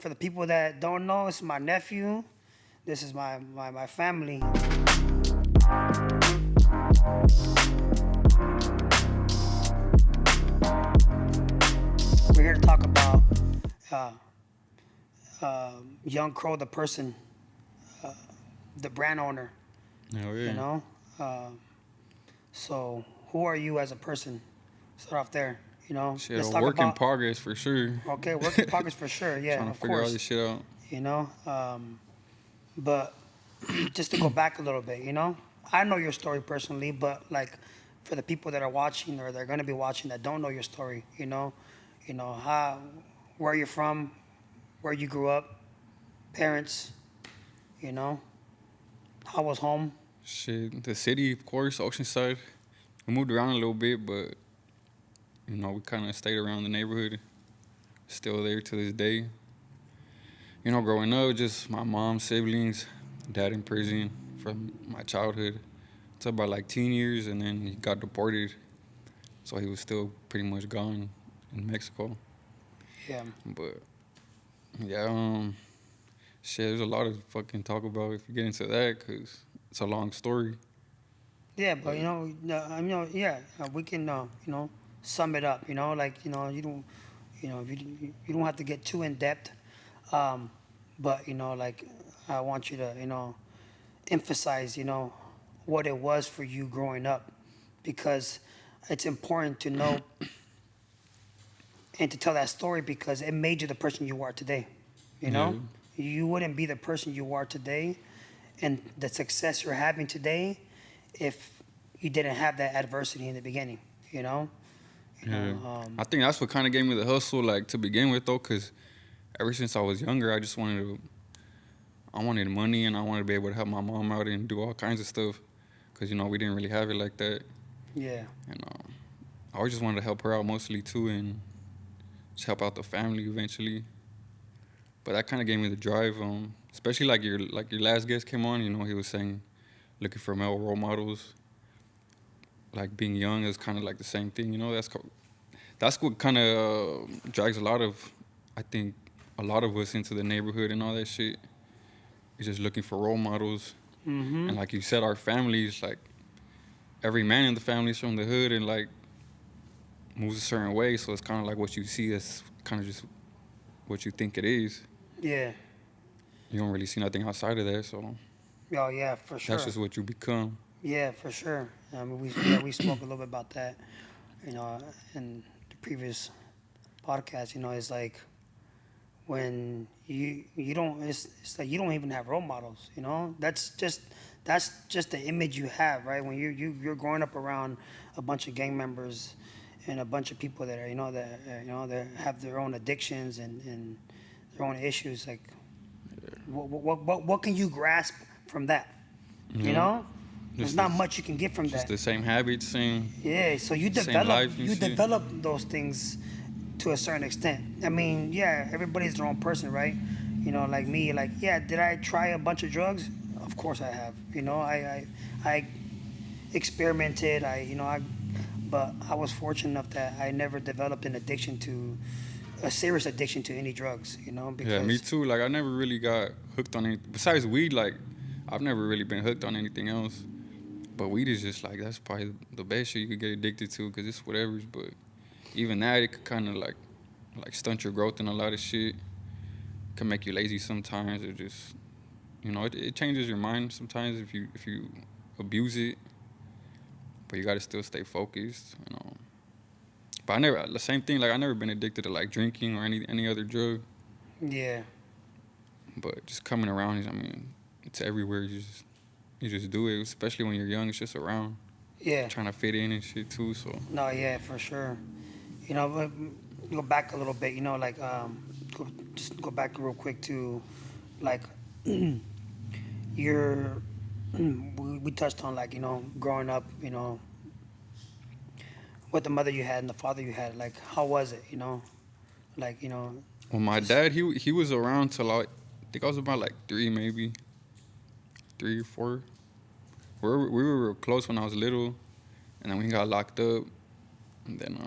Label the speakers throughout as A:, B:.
A: For the people that don't know, it's my nephew. This is my family. We're here to talk about uh, Young Crow, the person, the brand owner.
B: Oh
A: You
B: yeah.
A: know. So who are you as a person? Start off there.
B: Shit, a
A: Let's talk
B: work in
A: about.
B: progress for sure.
A: Okay, work in progress for sure. Yeah,
B: Trying to
A: of
B: figure all
A: course.
B: this shit out.
A: You know. But just to go back a little bit, I know your story personally, but like for the people that are watching or they're gonna be watching that don't know your story, how, where you're from, where you grew up, parents, you know, how was home?
B: Shit, the city, of course, Oceanside. We moved around a little bit, but we kind of stayed around the neighborhood. Still there to this day. Growing up, just my mom, siblings, dad in prison from my childhood. It's about like teen years, and then he got deported, so he was still pretty much gone in Mexico.
A: Yeah,
B: But yeah, shit, there's a lot of fucking talk about if you get into that, cause it's a long story.
A: yeah, but
B: But
A: yeah, we can, sum it up. Like you don't, you don't have to get too in depth. Um, but like I want you to, emphasize, what it was for you growing up, because it's important to know and to tell that story because it made you the person you are today. You
B: yeah,
A: know, you wouldn't be the person you are today and the success you're having today if you didn't have that adversity in the beginning. You know,
B: yeah. I think that's what kind of gave me the hustle, like to begin with, though, cause ever since I was younger, I wanted money and I wanted to be able to help my mom out and do all kinds of stuff, cause we didn't really have it like that,
A: yeah,
B: and I always just wanted to help her out mostly too, and just help out the family eventually. But that kind of gave me the drive, especially like your last guest came on. He was saying looking for male role models. Like being young is kind of like the same thing. That's what kind of drags I think, a lot of us into the neighborhood and all that shit. Is just looking for role models,
A: mm-hmm,
B: and like you said, our families, like every man in the family is from the hood and like moves a certain way. So it's kind of like what you see is kind of just what you think it is.
A: yeah,
B: You don't really see nothing outside of that, so
A: oh yeah, for
B: that's
A: sure,
B: just what you become.
A: yeah, for sure. I mean, we spoke a little bit about that, in the previous podcast. It's like when you don't, it's like you don't even have role models. That's just the image you have, right? When you're growing up around a bunch of gang members and a bunch of people that are that have their own addictions and their own issues. Like what can you grasp from that?
B: You
A: You
B: know,
A: know, there's
B: just
A: not
B: this,
A: much you can get from
B: just
A: that.
B: the same habits,
A: Yeah, so you
B: same
A: develop
B: life and
A: you
B: shit.
A: develop those things to a certain extent. I mean, yeah, everybody's their own person, right? Like me, like yeah, did I try a bunch of drugs? Of course I have. I experimented. But I was fortunate enough that I never developed an addiction to a serious addiction to any drugs.
B: Yeah, me
A: Because
B: too. Like I never really got hooked on anything besides weed. Like I've never really been hooked on anything else. But weed is just like that's probably the best shit you could get addicted to because it's whatever's. But even that, it could kind of like stunt your growth in a lot of shit. Can make you lazy sometimes, or just it changes your mind sometimes if you abuse it. But you gotta still stay focused. But I never the same thing. Like I never been addicted to like drinking or any other drug.
A: yeah,
B: But just coming around, I mean, it's everywhere. You just do it, especially when you're young. It's just around,
A: yeah,
B: trying to fit in and shit too. So
A: no, yeah, for sure. But go back a little bit. Like just go back real quick to like your we touched on like growing up with the mother you had and the father you had, like how was it, like
B: well, my
A: just
B: dad, he was around till I think I was about like 3, maybe 3 or 4. We were real close when I was little, and then we got locked up, and then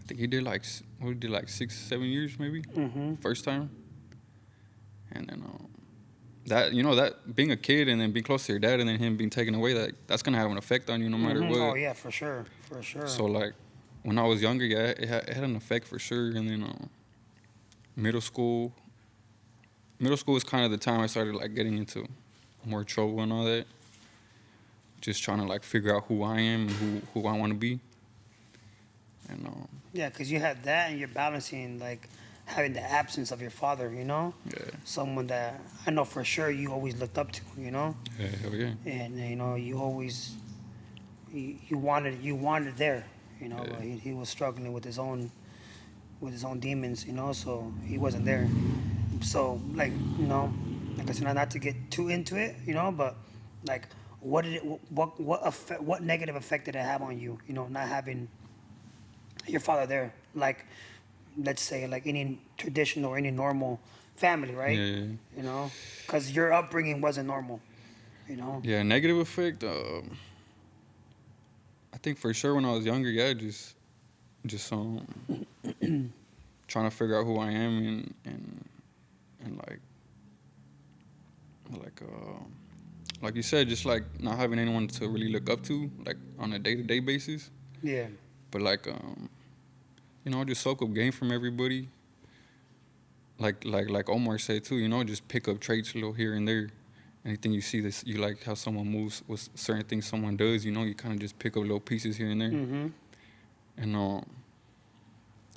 B: I think he did like he did like 6 7 years maybe
A: Mm-hmm.
B: first time, and then that that being a kid and then being close to your dad and then him being taken away, that's gonna have an effect on you no matter
A: Mm-hmm. Oh
B: what.
A: yeah, for sure, for sure.
B: So like when I was younger, yeah, it had an effect for sure. And then middle school, middle school was kind of the time I started like getting into more trouble and all that. Just trying to like figure out who I am and who I want to be. And
A: Yeah, because you had that, and you're balancing like having the absence of your father.
B: yeah,
A: Someone that I know for sure you always looked up to.
B: yeah, hell yeah,
A: And you always you wanted there.
B: yeah,
A: But he was struggling with his own demons. So he wasn't there. So like I said, not to get too into it. But like what did it what negative effect did it have on you? Not having your father there, like let's say like any traditional or any normal family, right?
B: yeah, yeah.
A: Because your upbringing wasn't normal. You know.
B: Yeah, negative effect. I think for sure when I was younger, yeah, just trying to figure out who I am and like you said, just like not having anyone to really look up to like on a day-to-day basis.
A: Yeah.
B: But like just soak up game from everybody. Like Omar said too, just pick up traits a little here and there. Anything you see this, you like how someone moves with certain things someone does, you kind of just pick up little pieces here and there.
A: Mm-hmm.
B: And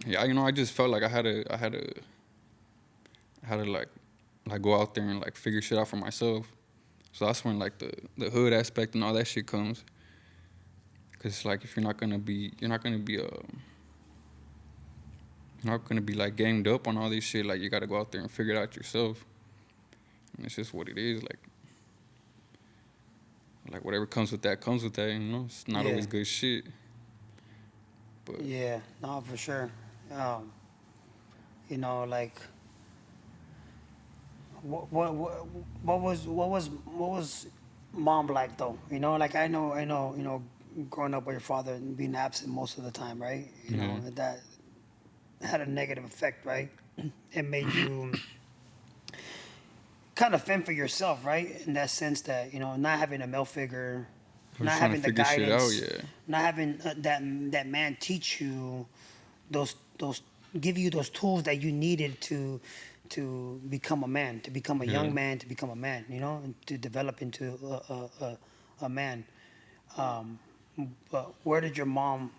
B: yeah, I just felt like I had to like go out there and like figure shit out for myself. So that's when like the hood aspect and all that shit comes. Cause like if you're not gonna be like gamed up on all this shit. Like you gotta go out there and figure it out yourself. And it's just what it is. Like whatever comes with that comes with that. It's not
A: Yeah.
B: always good shit. But
A: Yeah. No, for sure. Like what was mom like though? Like I know, growing up with your father and being absent most of the time, right?
B: yeah,
A: That had a negative effect, right? It made you kind of fend for yourself, right? In that sense that not having a male figure,
B: I was
A: not
B: trying to
A: having the
B: figure shit out.
A: guidance,
B: Yeah,
A: not having that man teach you those give you those tools that you needed to become a man, to become a
B: yeah.
A: young man, to become a man, and to develop into a man. Um, but where did your mom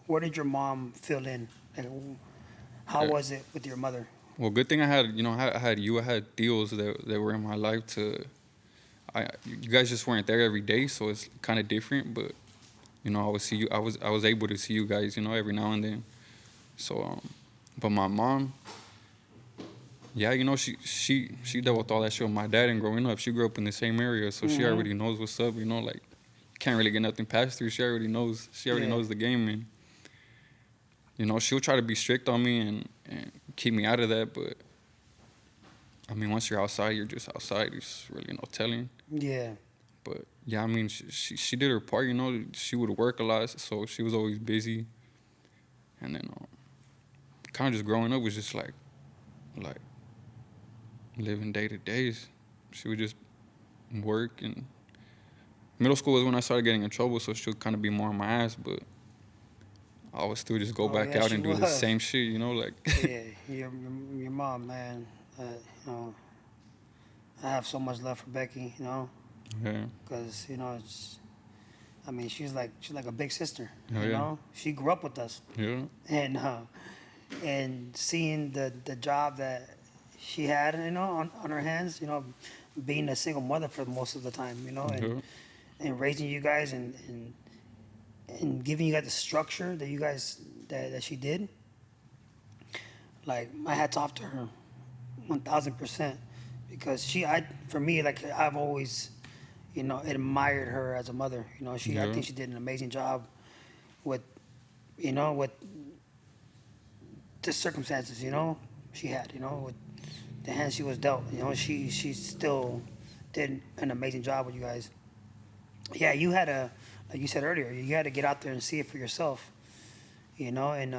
A: where did your mom fill in? Like, how
B: Yeah.
A: was it with your mother?
B: Well, good thing I had, I had you. I had deals that were in my life to. You guys just weren't there every day, so it's kind of different. But I would see you. I was able to see you guys, every now and then. So, but my mom, yeah, she dealt with all that shit with my dad and growing up. She grew up in the same area, so she
A: Mm-hmm.
B: already knows what's up. Like can't really get nothing past her. She already knows. She already
A: Yeah.
B: knows the game, and she'll try to be strict on me and keep me out of that. But I mean, once you're outside, you're just outside. There's really no telling.
A: Yeah.
B: But yeah, I mean, she did her part. She would work a lot, so she was always busy. And then kind of just growing up was just like living day to days. She would just work, and middle school was when I started getting in trouble, so she would kind of be more on my ass. But I would still just go
A: Oh
B: back
A: yeah,
B: out
A: she
B: and do the
A: was.
B: same shit. Like
A: Yeah, your mom, man. You know, I have so much love for Becky.
B: yeah,
A: Because it's. I mean, she's like a big sister.
B: oh yeah,
A: She grew up with us,
B: yeah,
A: and seeing the job that she had, on her hands, being a single mother for most of the time,
B: yeah,
A: and raising you guys and giving you guys the structure that you guys that she did. Like my hats off to her, 1,000%, because for me, like I've always, admired her as a mother. I
B: yeah,
A: think she did an amazing job with, with the circumstances, she had, with the hands she was dealt. She still did an amazing job with you guys. Yeah, you had like you said earlier, you had to get out there and see it for yourself. you know, and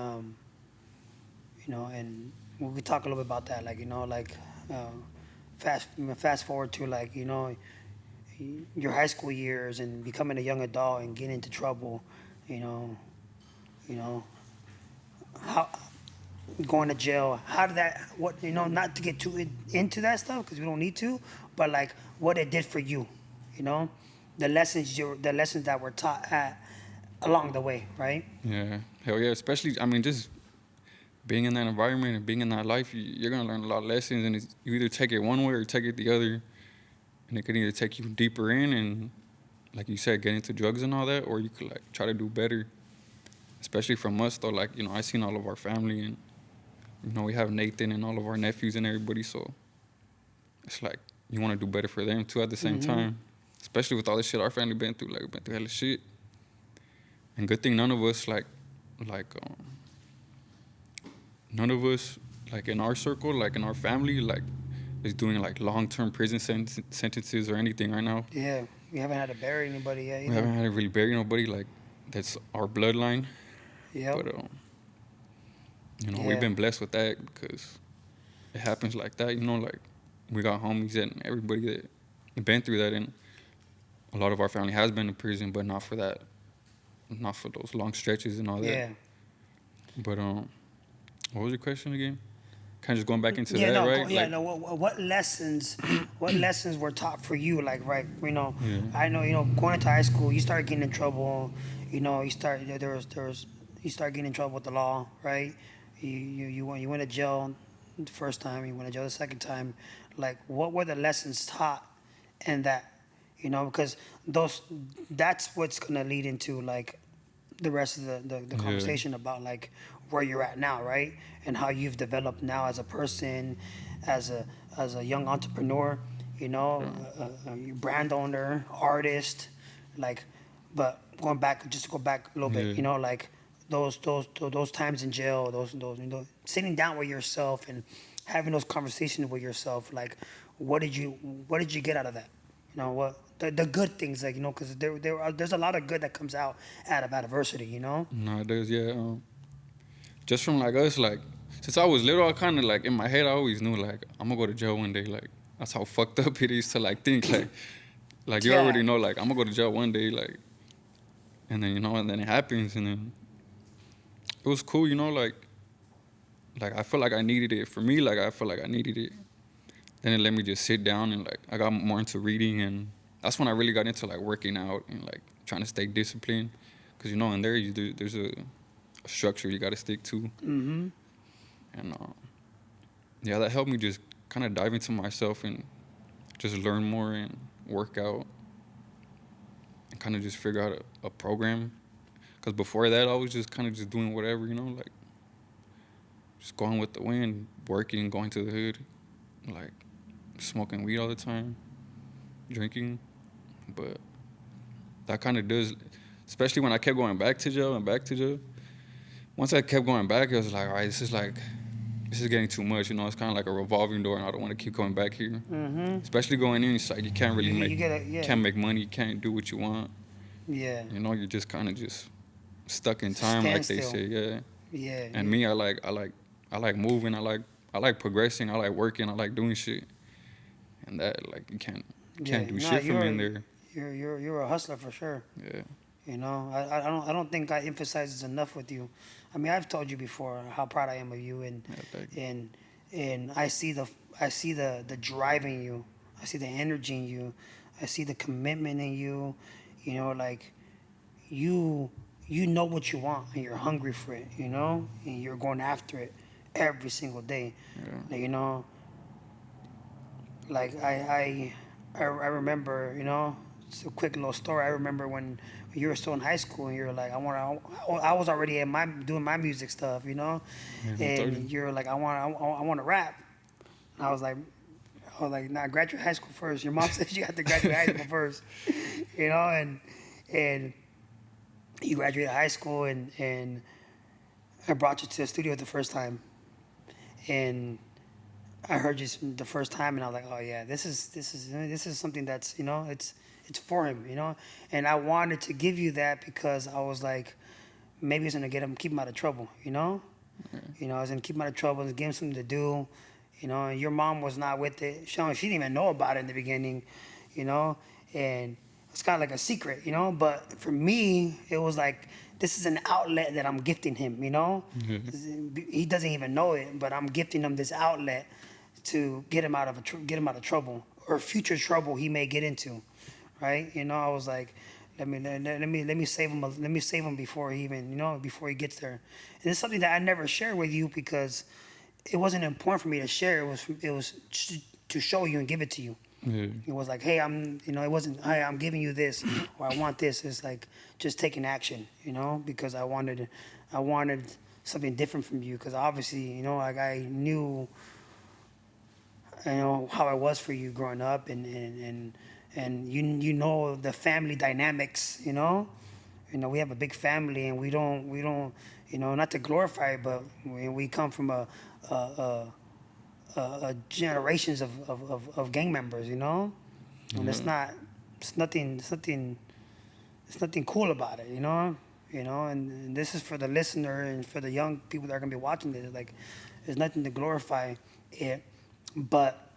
A: and we could talk a little bit about that, like uh, fast forward to like your high school years and becoming a young adult and getting into trouble, you know, you know how going to jail. How did that? What Not to get too into that stuff because we don't need to, but like what it did for you, you know, the lessons that were taught along the way, right?
B: Yeah, hell yeah. Especially, I mean, just being in that environment and being in that life, you're gonna learn a lot of lessons, and you either take it one way or take it the other, and it could either take you deeper in and, like you said, get into drugs and all that, or you could like try to do better. Especially from us though, like I seen all of our family, and we have Nathan and all of our nephews and everybody, so it's like you want to do better for them too at the same
A: Mm-hmm.
B: time. Especially with all the shit our family been through, like we've been through hella shit, and good thing none of us like none of us like in our circle, like in our family, like is doing like long-term prison sentences or anything right now.
A: Yeah, we haven't had to bury anybody yet
B: We
A: either.
B: haven't had to really bury nobody like that's our bloodline,
A: Yep.
B: but we've
A: Yeah.
B: been blessed with that because it happens like that. Like we got homies and everybody that been through that, and a lot of our family has been in prison, but not for that, not for those long stretches and all that.
A: Yeah.
B: But what was your question again? Kind of just going back into
A: Yeah.
B: that,
A: No.
B: right?
A: Yeah.
B: Like,
A: No. What lessons? What lessons were taught for you? Like, right?
B: yeah,
A: I know. Going into high school, you started getting in trouble. You start. There was. You start getting in trouble with the law, right? You went to jail the first time. You went to jail the second time. Like, what were the lessons taught in that? Because that's what's gonna lead into like the rest of the
B: yeah,
A: conversation about like where you're at now, right? And how you've developed now as a person, as a young entrepreneur,
B: yeah,
A: brand owner, artist, like. But going back, just to go back a little bit,
B: yeah.
A: like those times in jail, those sitting down with yourself and having those conversations with yourself, like what did you get out of that? What the good things, like because there's a lot of good that comes out of adversity,
B: No, there's yeah. Just from like us, like since I was little, I kind of like in my head, I always knew like I'm gonna go to jail one day. Like that's how fucked up it is to like think like you already
A: Yeah.
B: know like I'm gonna go to jail one day, like, and then and then it happens, and then it was cool, like I feel like I needed it for me, like I feel like I needed it. Then it let me just sit down and like I got more into reading, and that's when I really got into like working out and like trying to stay disciplined, because in there there's a structure you got to stick to,
A: Mm-hmm.
B: and yeah, that helped me just kind of dive into myself and just learn more and work out and kind of just figure out a program. Because before that, I was just kind of just doing whatever, like just going with the wind, working, going to the hood, like smoking weed all the time, drinking. But that kind of does, especially when I kept going back to jail and back to jail. Once I kept going back, it was like, all right, this is getting too much. It's kind of like a revolving door, and I don't want to keep going back here.
A: Mm-hmm.
B: Especially going in, it's like you can't really
A: You get it. Yeah.
B: can't make money, you can't do what you want.
A: Yeah.
B: You're just kind of just stuck in
A: It's a
B: time, like they
A: standstill.
B: say, yeah.
A: Yeah.
B: And me, I like moving, I like progressing, I like working, I like doing shit, and that like you can't
A: Yeah.
B: do
A: No,
B: shit from in there.
A: you're a hustler for sure.
B: Yeah,
A: I don't think I emphasize this enough with you. I mean, I've told you before how proud I am of you,
B: yeah,
A: and and I see the drive in you. I see the energy in you. I see the commitment in you. Like you you know what you want and you're hungry for it. And you're going after it every single day.
B: yeah,
A: Like, like I remember, it's a quick little story. I remember when you were still in high school and you were like, I was already doing my music stuff,
B: yeah. I told you.
A: and you're like, I want to rap. And nah, graduate high school first. Your mom says you have to graduate high school first, and you graduated high school and I brought you to the studio the first time, and I heard you the first time, and I was like, oh yeah, this is something that's it's for him, and I wanted to give you that because I was like, maybe it's gonna keep him out of trouble. You know, it's gonna keep him out of trouble. It's give him something to do. And your mom was not with it. She didn't even know about it in the beginning. And it's kind of like a secret. But for me, it was like this is an outlet that I'm gifting him. He doesn't even know it, but I'm gifting him this outlet to get him out of trouble or future trouble he may get into, right? I was like, let me save him. Let me save him before he even before he gets there. And it's something that I never shared with you because it wasn't important for me to share. It was to show you and give it to you.
B: Yeah.
A: It was like, hey, it wasn't, hey, I'm giving you this or I want this. It's like just taking action, because I wanted something different from you because obviously, like I knew, how I was for you growing up and you the family dynamics, we have a big family and we don't, not to glorify it, but we come from a generations of gang members, and it's nothing cool about it, and this is for the listener and for the young people that are gonna be watching this. Like, there's nothing to glorify it, but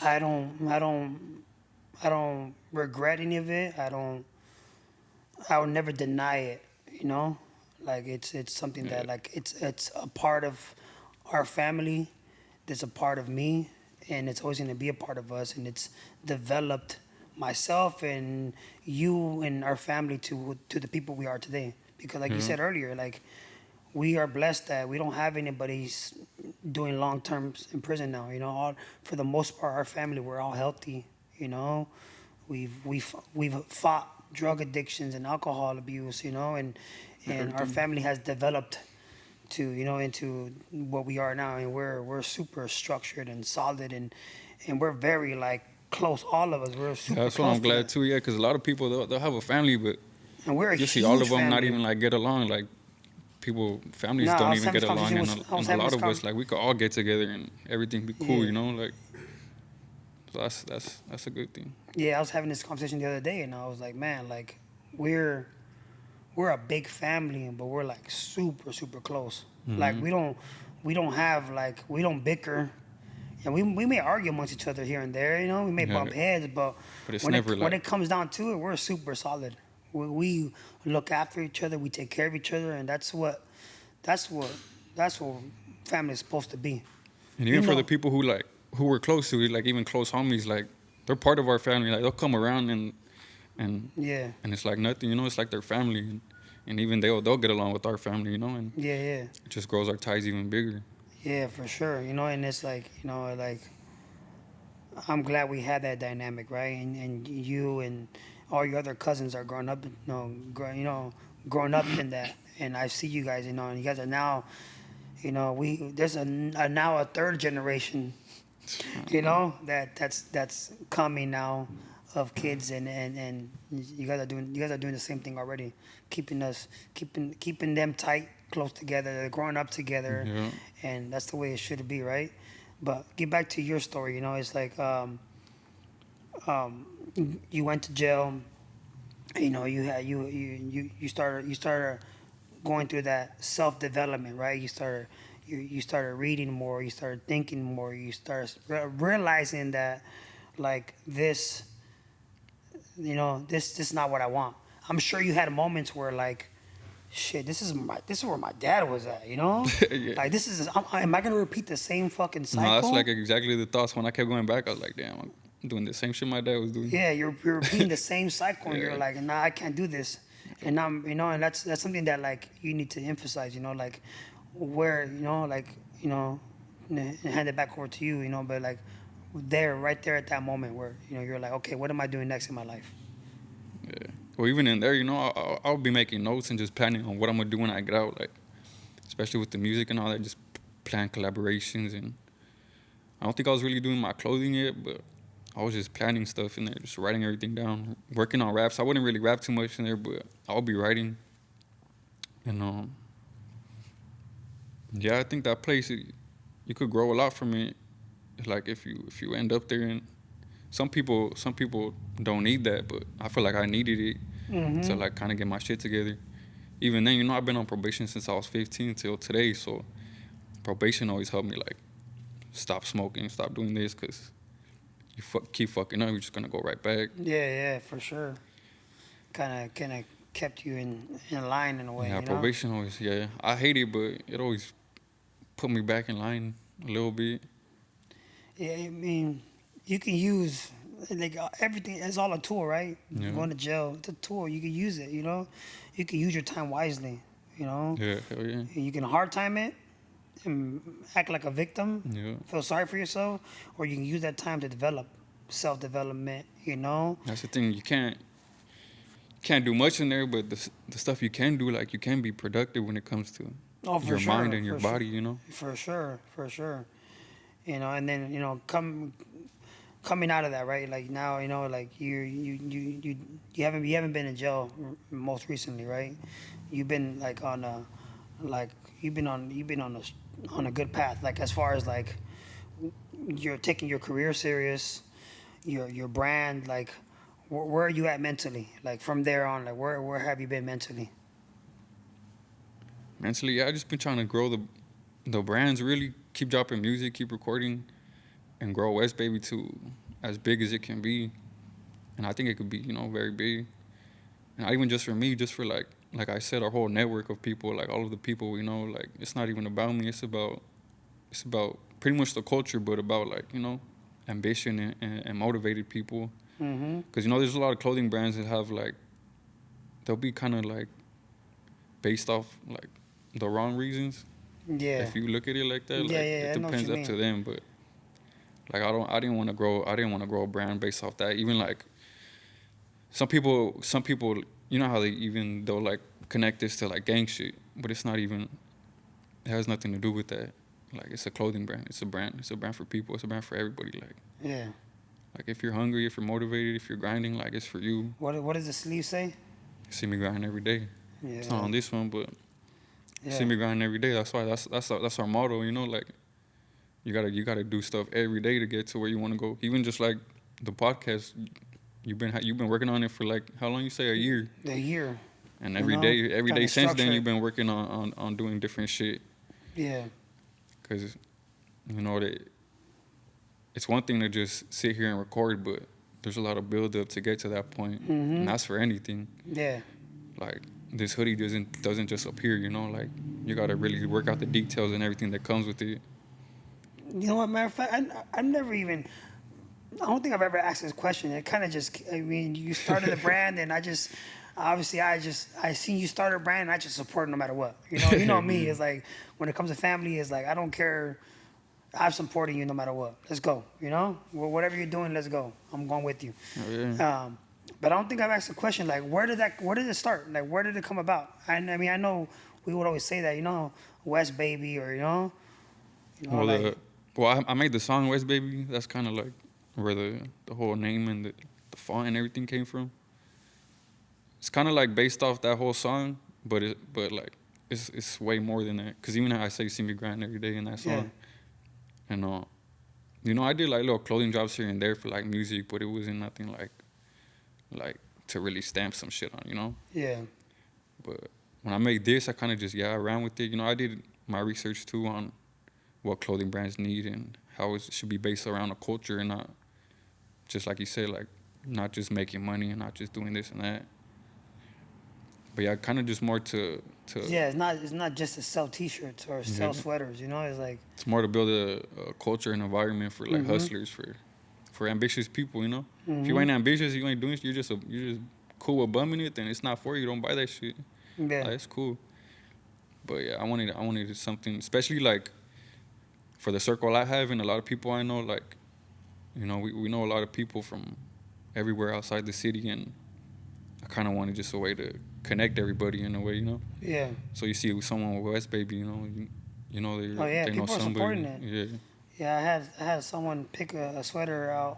A: I don't regret any of it. I will never deny it, like it's something that like it's a part of our family. It's a part of me, and it's always going to be a part of us, and it's developed myself and you and our family to the people we are today. Because like you said earlier, like we are blessed that we don't have anybody doing long terms in prison now. For the most part, our family, we're all healthy. We've fought drug addictions and alcohol abuse. And our family has developed to into what we are now, and we're super structured and solid, and we're very like close. All of us, we're super.
B: Yeah, that's
A: close
B: what I'm glad
A: together.
B: too. Yeah, because a lot of people they'll have a family, but
A: And we're a
B: you see
A: huge
B: all of them
A: family.
B: not even like get along. Like families
A: No, I
B: don't
A: was
B: even
A: having
B: get
A: this
B: along,
A: conversation
B: and,
A: I was
B: and a
A: having
B: lot
A: this
B: of us like we could all get together and everything be cool, like. So that's a good thing.
A: Yeah, I was having this conversation the other day, and I was like, man, like we're a big family, but we're like super super close. Like we don't have like we don't bicker. And we may argue amongst each other here and there, we may bump heads, but
B: it's
A: when
B: never
A: when it comes down to it, we're super solid. We look after each other, we take care of each other, and that's what family is supposed to be.
B: And even for the people who we're close to, like even close homies, like they're part of our family. Like they'll come around and
A: Yeah.
B: and it's like nothing, it's like their family, and even they'll get along with our family, and
A: Yeah.
B: it just grows our ties even bigger.
A: Yeah, for sure. And it's like, like I'm glad we had that dynamic, right? And you and all your other cousins are growing up, growing up in that. And I see you guys, and you guys are now, there's now a third generation, that's coming now of kids, and you guys are doing the same thing already, keeping them tight, close together. They're growing up together,
B: Yeah.
A: and that's the way it should be, right? But get back to your story. It's like you went to jail. You had you started going through that self development, right? You started reading more. You started thinking more. You started realizing that like this, this is not what I want. I'm sure you had moments where like, shit, this is where my dad was at,
B: Yeah.
A: like am I gonna repeat the same fucking cycle?
B: No, that's like exactly the thoughts when I kept going back. I was like, damn, I'm doing the same shit my dad was doing.
A: Yeah, you're repeating the same cycle, and
B: Yeah.
A: you're like, nah, I can't do this, and and that's something that like you need to emphasize, like where, and hand it back over to you, but like right there at that moment where you're like, okay, what am I doing next in my life?
B: Yeah. Well, even in there, I'll be making notes and just planning on what I'm gonna do when I get out, like especially with the music and all that. Just plan collaborations, and I don't think I was really doing my clothing yet, but I was just planning stuff in there, just writing everything down, working on raps. I wouldn't really rap too much in there, but I'll be writing. And yeah, I think that place you could grow a lot from it. Like if you end up there, and some people don't need that, but I feel like I needed it to like kind of get my shit together. even then, I've been on probation since I was 15 till today. So probation always helped me like stop smoking, stop doing this, because you keep fucking up, you're just gonna go right back.
A: Yeah, for sure. Kind of kept you in line in a way.
B: Yeah,
A: You know.
B: probation always. Yeah, I hate it, but it always put me back in line a little bit.
A: Yeah, I mean, you can use like everything. It's all a tool, right?
B: Yeah.
A: Going to jail, it's a tool. You can use it. You know, you can use your time wisely. You know,
B: Yeah, hell yeah.
A: you can hard time it and act like a victim,
B: Yeah.
A: feel sorry for yourself, or you can use that time to develop self development. You know.
B: That's the thing. You can't do much in there, but the stuff you can do, like you can be productive when it comes to
A: Oh, for
B: your
A: sure,
B: mind and your
A: for sure.
B: body. You know.
A: For sure. You know, and then coming out of that, right? Like now, like you haven't been in jail most recently, right? You've been like on a like you've been on a good path. Like as far as like you're taking your career serious, your brand. Like where are you at mentally? Like from there on, like where have you been mentally?
B: Mentally, yeah, I just been trying to grow the brands. Really keep dropping music, keep recording, and grow West Baby to as big as it can be. And I think it could be, very big. And not even just for me, just for like I said, our whole network of people, like all of the people we know. Like it's not even about me. It's about pretty much the culture, but about like ambition and motivated people.
A: Mm-hmm.
B: Because there's a lot of clothing brands that have like they'll be kind of like based off like the wrong reasons.
A: Yeah.
B: If you look at it like that, like
A: Yeah,
B: it
A: I know what
B: depends
A: you
B: up to
A: mean.
B: them. But like I didn't want to grow a brand based off that. Even like some people, how they'll like connect this to like gang shit, but it's not even. It has nothing to do with that. Like it's a clothing brand. It's a brand. It's a brand for people. It's a brand for everybody.
A: Yeah.
B: Like if you're hungry, if you're motivated, if you're grinding, like it's for you.
A: What does the sleeve say?
B: You see me grinding every day.
A: Yeah.
B: It's not on this one, but
A: Yeah.
B: see me grinding every day. That's why that's our motto. Like you gotta do stuff every day to get to where you want to go. Even just like the podcast, you've been working on it for like how long? You say a year?
A: The year.
B: And every day
A: kinda
B: since then
A: structure.
B: you've been working on doing different shit.
A: Yeah.
B: Cause that it's one thing to just sit here and record, but there's a lot of build up to get to that point, and that's for anything.
A: Yeah.
B: Like this hoodie doesn't just appear, like you gotta really work out the details and everything that comes with it.
A: You know what, matter of fact, I never even. I don't think I've ever asked this question. It kind of just. I mean, you started the brand, and I seen you start a brand, and I just support it no matter what. You know me. It's like when it comes to family, it's like I don't care. I'm supporting you no matter what. Let's go. Whatever you're doing, let's go. I'm going with you.
B: Oh, yeah.
A: But I don't think I've asked the question like where did it start? Like where did it come about? I mean I know we would always say that West Baby or
B: Well, I made the song West Baby. That's kind of like where the whole name and the font and everything came from. It's kind of like based off that whole song, but like it's way more than that. Cause even how I say "See Me Grind" every day in that song, and I did like little clothing jobs here and there for like music, but it wasn't nothing like to really stamp some shit on.
A: Yeah.
B: But when I made this, I kind of just I ran with it. I did my research too on what clothing brands need and how it should be based around a culture and not just like you said, like not just making money and not just doing this and that. But yeah, kind of just more to
A: Yeah, it's not just to sell T-shirts or sell sweaters. It's like
B: it's more to build a culture and environment for like hustlers, for ambitious people. If you ain't ambitious, you ain't doing shit, you're just cool with bumming it, then it's not for you. Don't buy that shit.
A: yeah.
B: Like, it's cool. But yeah, I wanted something, especially like for the circle I have and a lot of people I know. Like, we know a lot of people from everywhere outside the city, and I kind of wanted just a way to connect everybody in a way,
A: Yeah.
B: So you see with someone with West Baby, they
A: Oh yeah,
B: they know
A: people are
B: somebody.
A: supporting it.
B: Yeah.
A: Yeah, I had someone pick a sweater out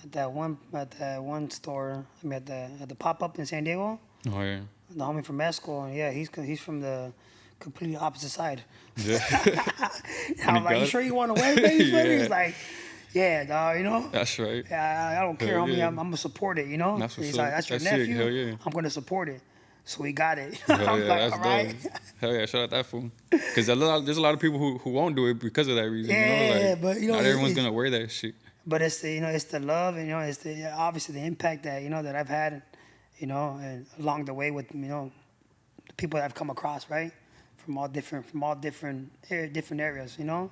A: at that one store. I mean, at the pop up in San Diego.
B: Oh yeah.
A: The homie from Mesco, and yeah, he's from the completely opposite side.
B: Yeah.
A: I'm like, you sure you want to wear Baby sweater?
B: Yeah.
A: He's like, yeah, dog,
B: That's right.
A: Yeah, I don't care,
B: Hell
A: homie.
B: yeah.
A: I'm gonna support it,
B: That's what's
A: He's
B: up.
A: like, that's your
B: That's sick.
A: nephew.
B: Hell yeah.
A: I'm gonna support it. So we got it.
B: Hell
A: I'm
B: yeah,
A: like,
B: that's
A: all right.
B: dope. Hell yeah, shout out that fool. Because there's a lot of people who won't do it because of that reason. You know,
A: Yeah,
B: like
A: but
B: not everyone's gonna wear that shit.
A: but it's the it's the love, and it's the obviously the impact that that I've had, and along the way with the people that I've come across, right, from all different areas.
B: Hell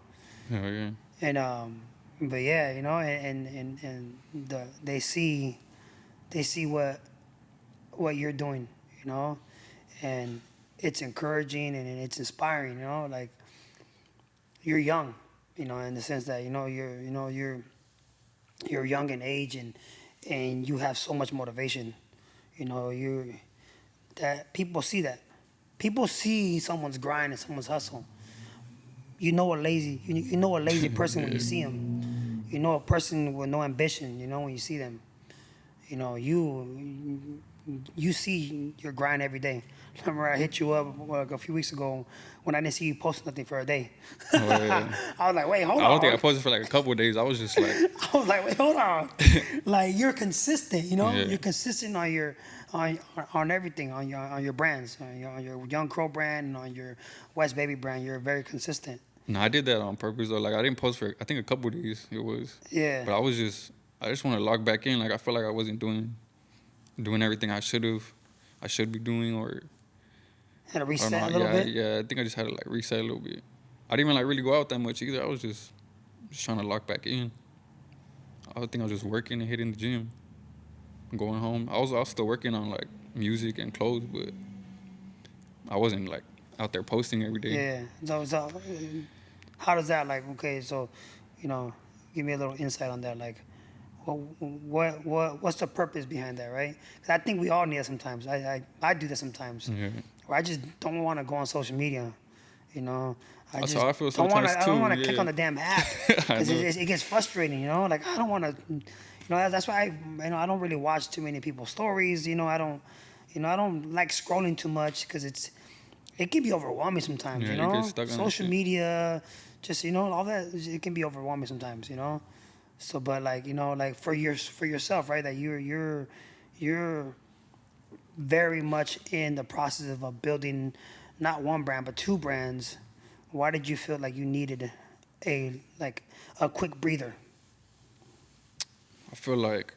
B: yeah.
A: And but yeah, and they see what you're doing, and it's encouraging and it's inspiring, like you're young, in the sense that you're young in age, and you have so much motivation, you that people see someone's grind and someone's hustle. You know a lazy person when you see them. You know a person with no ambition, when you see them. You see your grind every day. Remember, I hit you up like a few weeks ago when I didn't see you post nothing for a day.
B: Oh yeah.
A: I was like, wait, hold
B: I don't think I
A: on.
B: posted for like a couple of days. I was just like,
A: I was like, wait, hold on. Like you're consistent,
B: yeah.
A: You're consistent on everything, on your brands, on your Young Crow brand and on your West Baby brand. You're very consistent.
B: no, I did that on purpose though. Like I didn't post for I think a couple of days it was,
A: Yeah.
B: but I just want to log back in. Like I felt like I wasn't doing everything I should be doing, or
A: Had to
B: I don't
A: reset
B: know.
A: a little
B: Yeah,
A: bit.
B: yeah. I think I just had to like reset a little bit. I didn't even like really go out that much either. I was just trying to lock back in. I think I was just working and hitting the gym, going home. I was still working on like music and clothes, but I wasn't like out there posting every day.
A: Yeah. So, how does that like? Okay, so, you know, give me a little insight on that. Like, what's the purpose behind that, right? 'Cause I think we all need it sometimes. I do that sometimes.
B: Yeah.
A: Where I just don't want to go on social media, you know. I
B: That's
A: just
B: how I feel
A: don't want
B: sometimes
A: to. I don't
B: too,
A: want to click
B: yeah.
A: on the damn app
B: I
A: because
B: know.
A: it gets frustrating, Like I don't want to, That's why I don't really watch too many people's stories. I don't like scrolling too much because it can be overwhelming sometimes.
B: Yeah, you get stuck on that
A: Social
B: shit.
A: media, just all that. It can be overwhelming sometimes. So, but like for yourself, right? That you're very much in the process of building not one brand but two brands. Why did you feel like you needed a quick breather?
B: I feel like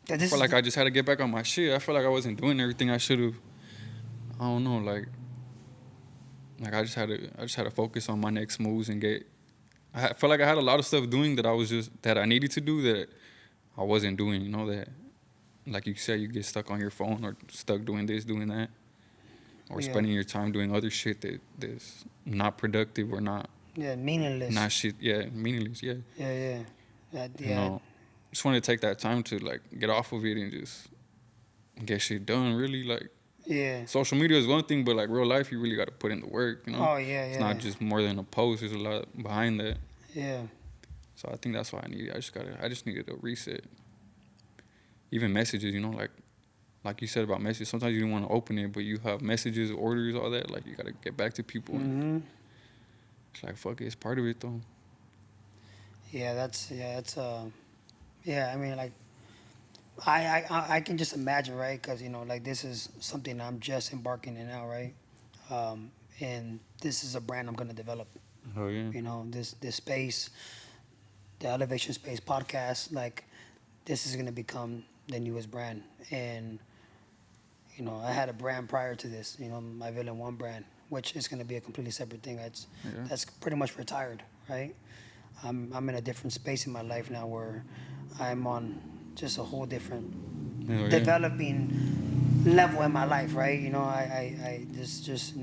A: That
B: I
A: this
B: feel
A: is
B: like I just had to get back on my shit. I feel like I wasn't doing everything I should have. I don't know, like I just had to focus on my next moves and get. Felt like I had a lot of stuff doing that I needed to do that I wasn't doing. That, like you said, you get stuck on your phone or stuck doing this, doing that, or
A: Yeah.
B: spending your time doing other shit that's not productive or
A: meaningless.
B: not shit. Yeah, meaningless. Yeah,
A: Yeah. That,
B: you
A: yeah.
B: know. Just want to take that time to like get off of it and just get shit done. Really, like
A: Yeah.
B: social media is one thing, but like real life, you really got to put in the work.
A: Oh yeah.
B: It's
A: Yeah.
B: not just more than a post. There's a lot behind that.
A: Yeah.
B: So I think that's why I just needed a reset. Even messages, like you said about messages. Sometimes you don't want to open it, but you have messages, orders, all that. Like you gotta get back to people. And it's like fuck it, it's part of it though.
A: Yeah. That's yeah. I mean, like I can just imagine, right? Because like this is something I'm just embarking in now, right? And this is a brand I'm gonna develop.
B: Oh yeah.
A: This space, the Elevation Space podcast, like this is gonna become the newest brand. And I had a brand prior to this, my Villain One brand, which is gonna be a completely separate thing. That's pretty much retired, right? I'm in a different space in my life now where I'm on just a whole different
B: Hell yeah.
A: developing level in my life, right? I just it's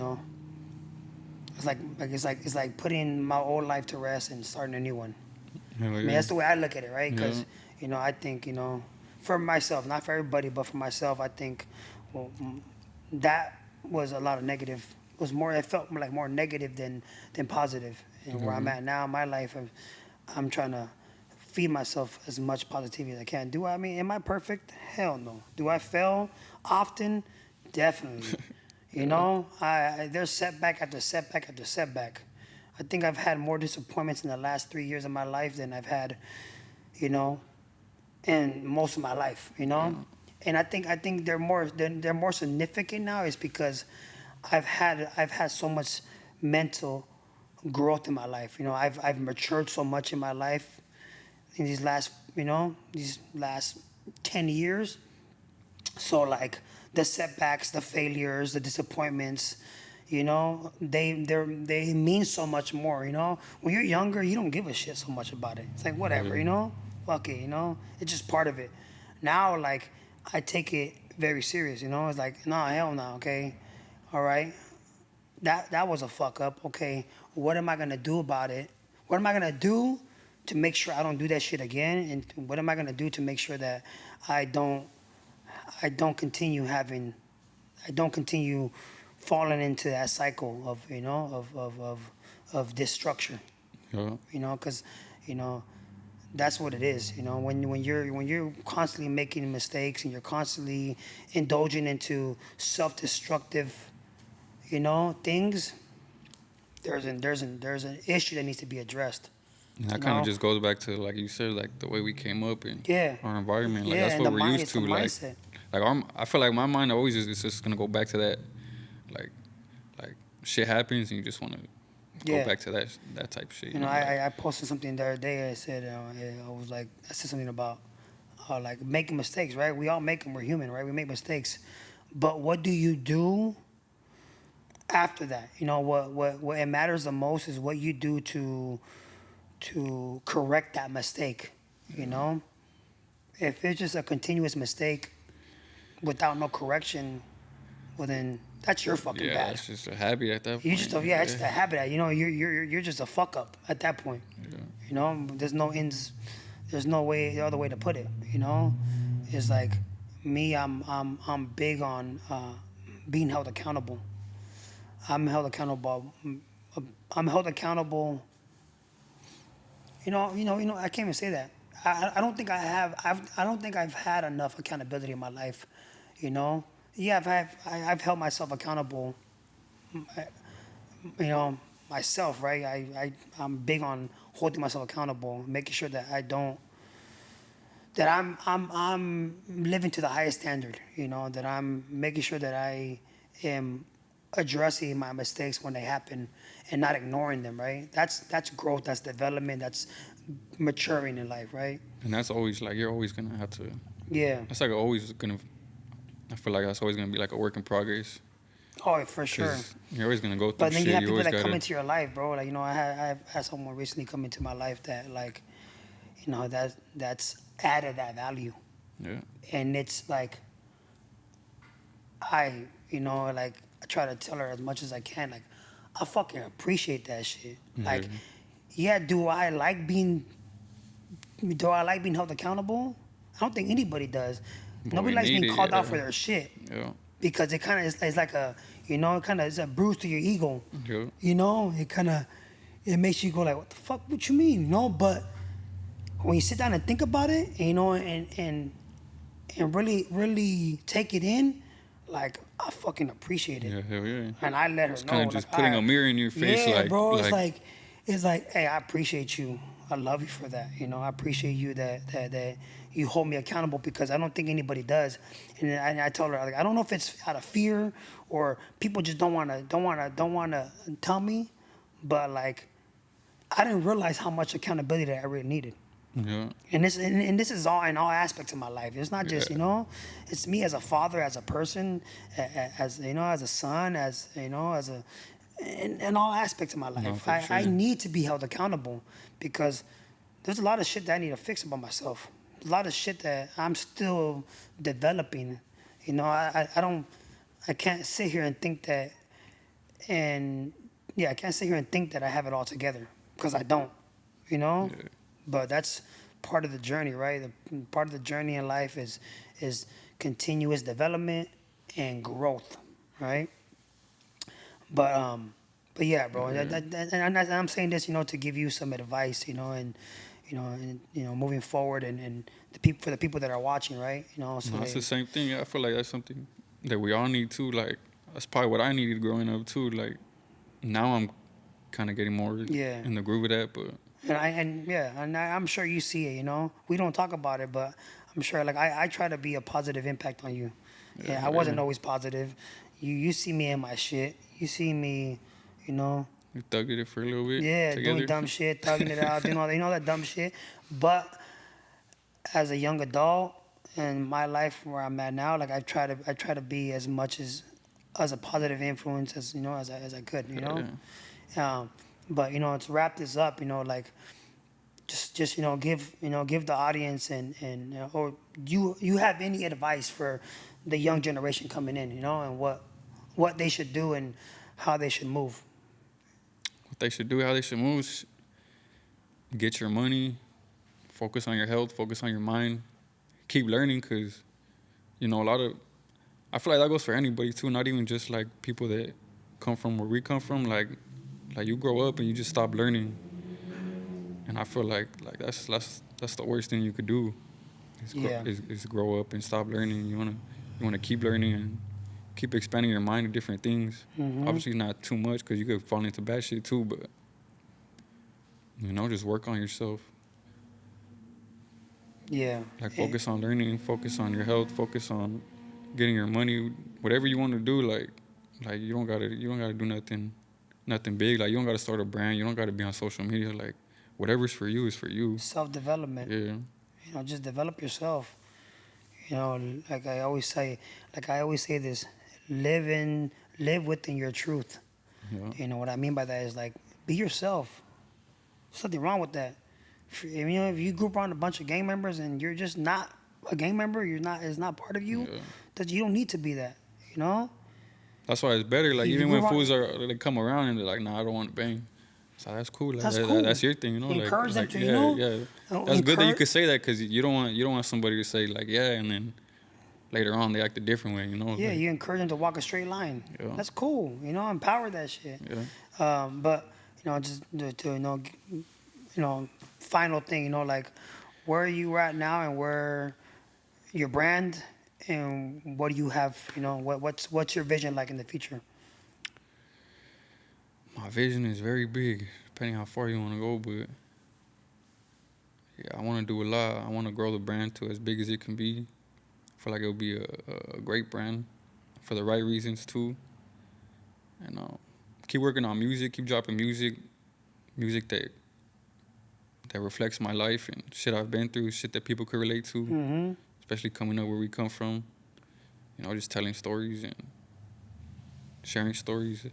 A: like putting my old life to rest and starting a new one.
B: Hell
A: I mean,
B: yeah.
A: that's the way I look at it, right? Because
B: Yeah.
A: I think for myself, not for everybody, but for myself, I think that was a lot of negative. It felt like more negative than positive. And where I'm at now in my life, I'm trying to feed myself as much positivity as I can. Am I perfect? Hell no. Do I fail often? Definitely. There's setback after setback after setback. I think I've had more disappointments in the last 3 years of my life than I've had, in most of my life, and I think they're more significant now is because I've had so much mental growth in my life. I've matured so much in my life in these last 10 years. So like the setbacks, the failures, the disappointments, they mean so much more. When you're younger, you don't give a shit so much about it. It's like whatever,
B: Yeah.
A: fuck it, it's just part of it. Now like I take it very serious. It's like nah, hell no, okay, all right, that was a fuck up. Okay, what am I gonna do about it? What am I gonna do to make sure I don't do that shit again? And what am I gonna do to make sure that I don't I don't continue having I don't continue falling into that cycle of of destruction.
B: Yeah.
A: Because you know that's what it is. When you're constantly making mistakes and you're constantly indulging into self-destructive things, there's an issue that needs to be addressed.
B: And
A: You
B: that kind of
A: know,
B: just goes back to like you said, like the way we came up and
A: yeah,
B: our environment. Like
A: yeah,
B: that's
A: and
B: what we're used
A: it's the
B: to.
A: mindset.
B: I feel like my mind always is just gonna go back to that. Like like shit happens and you just want to go
A: Yeah.
B: back to that type of shit.
A: I posted something the other day. I said, I was like, I said something about like making mistakes, right? We all make them. We're human, right? We make mistakes, but what do you do after that? What it matters the most is what you do to correct that mistake. You know, if it's just a continuous mistake without no correction, well then that's your fucking
B: Yeah,
A: bad.
B: that's just a habit at that
A: You
B: point.
A: just yeah, it's just a habit. You're just a fuck up at that point.
B: Yeah.
A: There's no ends. There's no way other way to put it. It's like me. I'm big on being held accountable. I'm held accountable. I'm held accountable. I can't even say that. I don't think I have. I don't think I've had enough accountability in my life. Yeah, I've held myself accountable. You know, myself, right? I'm big on holding myself accountable, making sure that I don't that I'm living to the highest standard. That I'm making sure that I am addressing my mistakes when they happen and not ignoring them. Right? That's growth. That's development. That's maturing in life. Right?
B: And that's always like you're always gonna have to.
A: Yeah.
B: That's like always gonna. I feel like that's always gonna be like a work in progress.
A: Oh, for sure.
B: Cause you're always gonna go through
A: But then you
B: shit.
A: have
B: You
A: people
B: always
A: that come
B: gotta.
A: into your life, bro. Like I've had someone recently come into my life that like, that's added that value,
B: Yeah.
A: and it's like like I try to tell her as much as I can. Like, I fucking appreciate that shit.
B: Yeah.
A: Like, yeah, do I like being held accountable? I don't think anybody does.
B: But
A: Nobody
B: we
A: likes
B: need
A: being
B: it.
A: called out
B: Yeah.
A: for their shit
B: Yeah.
A: because it kind of it's like it kind of is a bruise to your ego.
B: Yeah.
A: It makes you go like, what the fuck? What you mean? But when you sit down and think about it, and really, really take it in, like I fucking appreciate it.
B: Yeah. Hell yeah.
A: And I let her
B: It's
A: know,
B: kind of just
A: like,
B: putting a mirror in your face,
A: yeah,
B: like,
A: bro. It's like, hey, I appreciate you. I love you for that. I appreciate you that you hold me accountable because I don't think anybody does. And I told her, like, I don't know if it's out of fear or people just don't wanna tell me, but like, I didn't realize how much accountability that I really needed.
B: yeah,
A: And this is all in all aspects of my life. It's not just
B: yeah,
A: it's me as a father, as a person, as as a son, as as a in all aspects of my
B: no,
A: life.
B: for
A: I
B: sure.
A: need to be held accountable because there's a lot of shit that I need to fix about myself. A lot of shit that I'm still developing. I can't sit here and think that and yeah, I can't sit here and think that I have it all together because I don't. You know,
B: Yeah.
A: but that's part of the journey, right? Part of the journey in life is continuous development and growth, right? But yeah, bro.
B: Yeah.
A: And I'm saying this, to give you some advice, moving forward, and for the people that are watching, right? So
B: No, it's
A: they,
B: the same thing. I feel like that's something that we all need too. Like that's probably what I needed growing up too. Like now I'm kind of getting more
A: yeah.
B: in the groove of that, but
A: And I'm sure you see it. We don't talk about it, but I'm sure. Like I try to be a positive impact on you. Yeah, I wasn't always positive. You see me in my shit. You see me, you know,
B: We thugged it for a little bit
A: yeah, doing
B: together.
A: dumb shit, thugging it out, doing all that, that dumb shit. But as a young adult in my life where I'm at now, like I try to be as much as a positive influence as as I could,
B: Yeah.
A: but to wrap this up, like just give the audience and or you have any advice for the young generation coming in, and what they should do and how they should move.
B: What they should do, how they should move, get your money, focus on your health, focus on your mind, keep learning, because, a lot of, I feel like that goes for anybody too, not even just like people that come from where we come from. Like you grow up and you just stop learning. And I feel like that's the worst thing you could do
A: Yeah.
B: is grow up and stop learning. You wanna keep learning and keep expanding your mind to different things.
A: Hmm.
B: Obviously not too much because you could fall into bad shit too, but just work on yourself.
A: Yeah.
B: Like
A: Eh,
B: focus on learning, focus on your health, focus on getting your money, whatever you want to do. Like you don't gotta do nothing big. Like you don't gotta start a brand. You don't gotta be on social media. Like whatever's for you is for you.
A: Self-development.
B: Yeah.
A: Just develop yourself. Like I always say this: live within your truth.
B: Yeah.
A: What I mean by that is like be yourself. There's nothing wrong with that. If you group around a bunch of gang members and you're just not a gang member, it's not part of you.
B: Yeah.
A: That you don't need to be that. You know.
B: That's why it's better. Like
A: If you
B: even
A: group
B: when
A: around,
B: fools they come around and they're like, nah, I don't want to bang. So that's cool. Like,
A: that's cool.
B: that's your thing,
A: Encourage them to,
B: yeah, yeah. That's good that you
A: encourage.
B: could say that because you don't want somebody to say like yeah, and then later on they act a different way.
A: Yeah,
B: Like,
A: you encourage them to walk a straight line.
B: yeah,
A: That's cool. Empower that shit.
B: yeah.
A: But just to final thing. Like where are you at now and where your brand and what do you have? What's your vision like in the future?
B: My vision is very big, depending how far you want to go. But yeah, I want to do a lot. I want to grow the brand to as big as it can be. I feel like it'll be a great brand for the right reasons too. And keep working on music, keep dropping music that reflects my life and shit I've been through, shit that people could relate to,
A: Mm-hmm.
B: especially coming up where we come from. Just telling stories and sharing stories,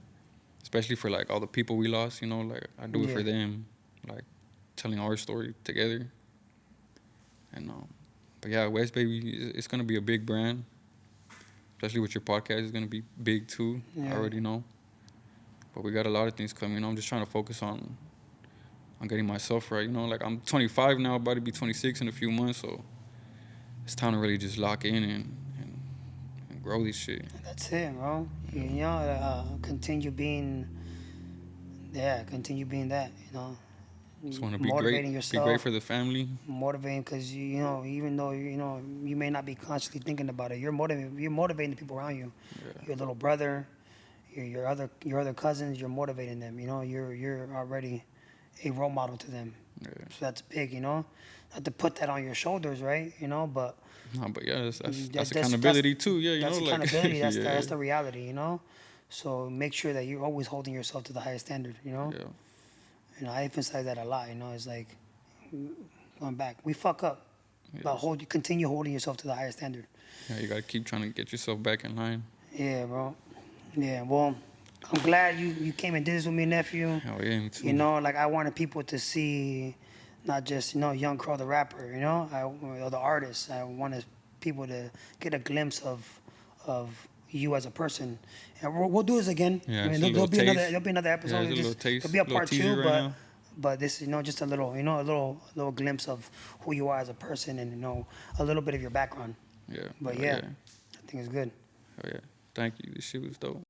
B: especially for like all the people we lost. Like I do it for
A: Yeah.
B: them, like telling our story together. And but yeah, West Baby, it's gonna be a big brand, especially with your podcast. It's gonna be big too. I
A: Yeah.
B: already know. But we got a lot of things coming. I'm just trying to focus on getting myself right. Like I'm 25 now, about to be 26 in a few months, so it's time to really just lock in and grow this shit.
A: That's it, bro. Continue being, continue being that.
B: Just want to
A: Motivating
B: be great
A: yourself,
B: for the family.
A: motivating because even though you may not be consciously thinking about it, you're motivating the people around you.
B: Yeah.
A: Your little brother, your other cousins, you're motivating them. You're already a role model to them.
B: Yeah.
A: So that's big. Not to put that on your shoulders, right? But
B: No, but yeah, that's
A: That-
B: accountability too. Yeah,
A: that's
B: like
A: accountability. That's
B: yeah,
A: that's the reality. So make sure that you're always holding yourself to the highest standard.
B: yeah,
A: I emphasize that a lot. It's like going back. We fuck up, but continue holding yourself to the highest standard.
B: yeah. You gotta keep trying to get yourself back in line.
A: Yeah, bro. Yeah. Well, I'm glad you came and did this with me, nephew.
B: Hell yeah, me too.
A: Like I wanted people to see not just Young Crow the rapper, or the artist. I wanted people to get a glimpse of you as a person, and we'll do this again.
B: Yeah,
A: I mean,
B: it's a little taste.
A: there'll be another episode.
B: Yeah, it's a little taste,
A: There'll be a
B: little
A: part
B: teaser
A: two,
B: right now.
A: but this just a little, a little glimpse of who you are as a person, and a little bit of your background.
B: Yeah,
A: But
B: hell
A: yeah, I think it's good.
B: Hell yeah. Thank you. This shit was dope.